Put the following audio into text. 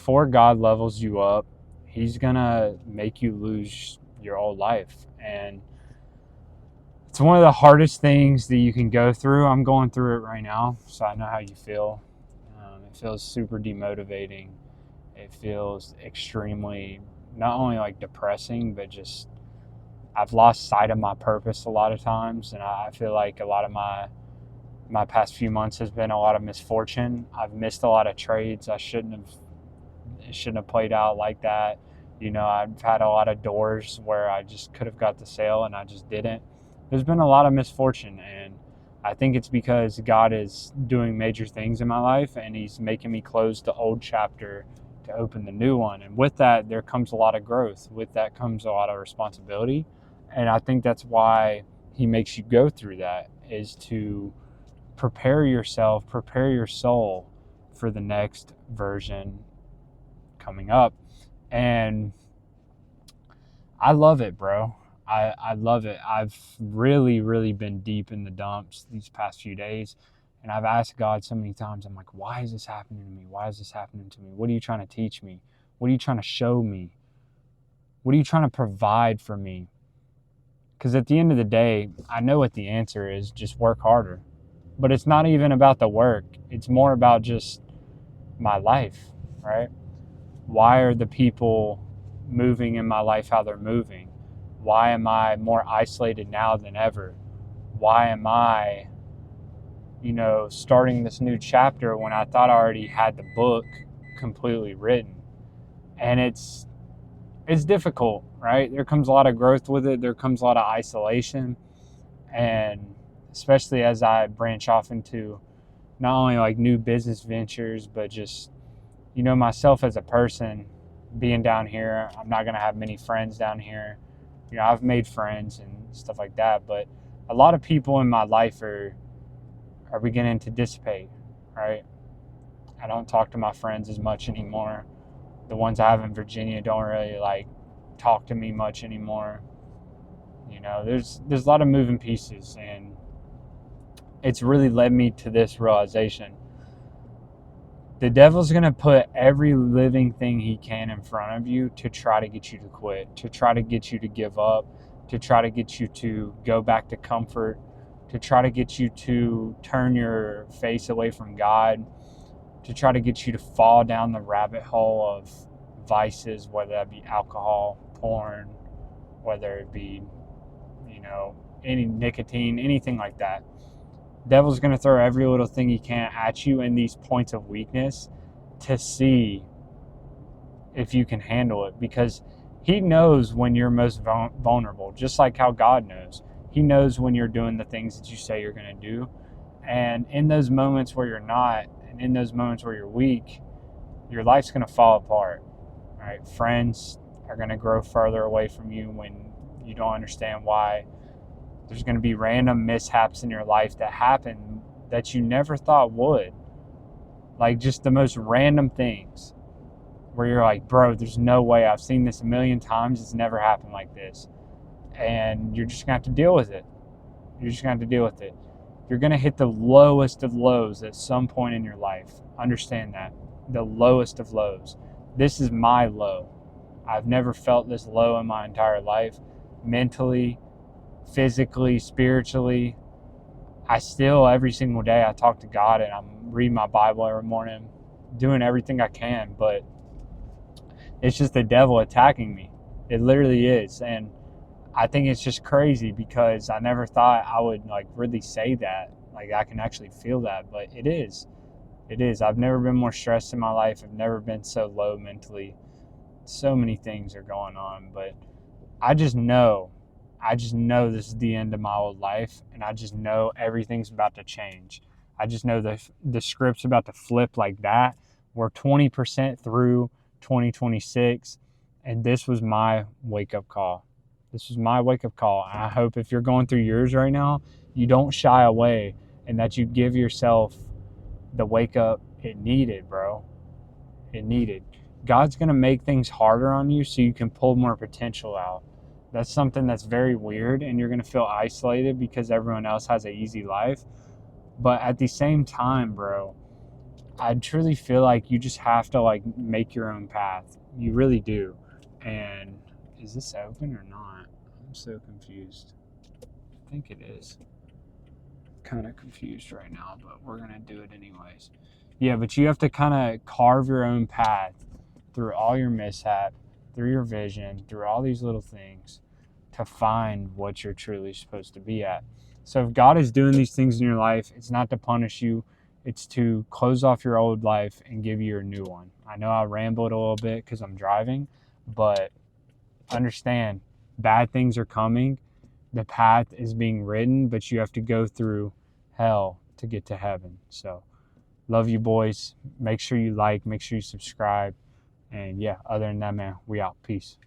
before God levels you up, he's going to make you lose your old life. And it's one of the hardest things that you can go through. I'm going through it right now, so I know how you feel. It feels super demotivating. It feels extremely, not only like depressing, but just I've lost sight of my purpose a lot of times. And I feel like a lot of my past few months has been a lot of misfortune. I've missed a lot of trades. It shouldn't have played out like that. I've had a lot of doors where I just could have got the sale and I just didn't. There's been a lot of misfortune, and I think it's because God is doing major things in my life, and he's making me close the old chapter to open the new one. And with that, there comes a lot of growth. With that comes a lot of responsibility. And I think that's why he makes you go through that, is to prepare yourself, prepare your soul for the next version coming up. And I love it, bro. I love it. I've really, really been deep in the dumps these past few days. And I've asked God so many times, I'm like, why is this happening to me? Why is this happening to me? What are you trying to teach me? What are you trying to show me? What are you trying to provide for me? Because at the end of the day, I know what the answer is: just work harder. But it's not even about the work. It's more about just my life, right? Why are the people moving in my life how they're moving? Why am I more isolated now than ever? Why am I, starting this new chapter when I thought I already had the book completely written? And it's difficult, right? There comes a lot of growth with it. There comes a lot of isolation. And especially as I branch off into not only like new business ventures, but just, myself as a person being down here. I'm not going to have many friends down here. I've made friends and stuff like that, but a lot of people in my life are beginning to dissipate, right? I don't talk to my friends as much anymore. The ones I have in Virginia don't really talk to me much anymore. There's a lot of moving pieces, and it's really led me to this realization. The devil's going to put every living thing he can in front of you to try to get you to quit, to try to get you to give up, to try to get you to go back to comfort, to try to get you to turn your face away from God, to try to get you to fall down the rabbit hole of vices, whether that be alcohol, porn, whether it be, any nicotine, anything like that. Devil's going to throw every little thing he can at you in these points of weakness to see if you can handle it, because he knows when you're most vulnerable, just like how God knows. He knows when you're doing the things that you say you're going to do. And in those moments where you're not, and in those moments where you're weak, your life's going to fall apart, right? Friends are going to grow further away from you when you don't understand why. There's going to be random mishaps in your life that happen that you never thought would. Like just the most random things where you're like, bro, there's no way. I've seen this a million times. It's never happened like this. And you're just going to have to deal with it. You're just going to have to deal with it. You're going to hit the lowest of lows at some point in your life. Understand that. The lowest of lows. This is my low. I've never felt this low in my entire life. Mentally, physically, spiritually. I still, every single day, I talk to God and I'm reading my Bible every morning, doing everything I can, but it's just the devil attacking me. It literally is. And I think it's just crazy because I never thought I would really say that. I can actually feel that, but it is. It is. I've never been more stressed in my life. I've never been so low mentally. So many things are going on, but I just know this is the end of my old life, and I just know everything's about to change. I just know the script's about to flip like that. We're 20% through 2026, and this was my wake-up call. This was my wake-up call. I hope if you're going through yours right now, you don't shy away and that you give yourself the wake-up it needed, bro. It needed. God's going to make things harder on you so you can pull more potential out. That's something that's very weird, and you're going to feel isolated because everyone else has an easy life. But at the same time, bro, I truly feel like you just have to like make your own path. You really do. And is this open or not? I'm so confused. I think it is. Kind of confused right now, but we're going to do it anyways. Yeah, but you have to kind of carve your own path through all your mishap, through your vision, through all these little things to find what you're truly supposed to be at. So if God is doing these things in your life, it's not to punish you, it's to close off your old life and give you a new one. I know I rambled a little bit because I'm driving, but understand bad things are coming. The path is being written, but you have to go through hell to get to heaven. So love you boys. Make sure you like, make sure you subscribe. And yeah, other than that, man, we out. Peace.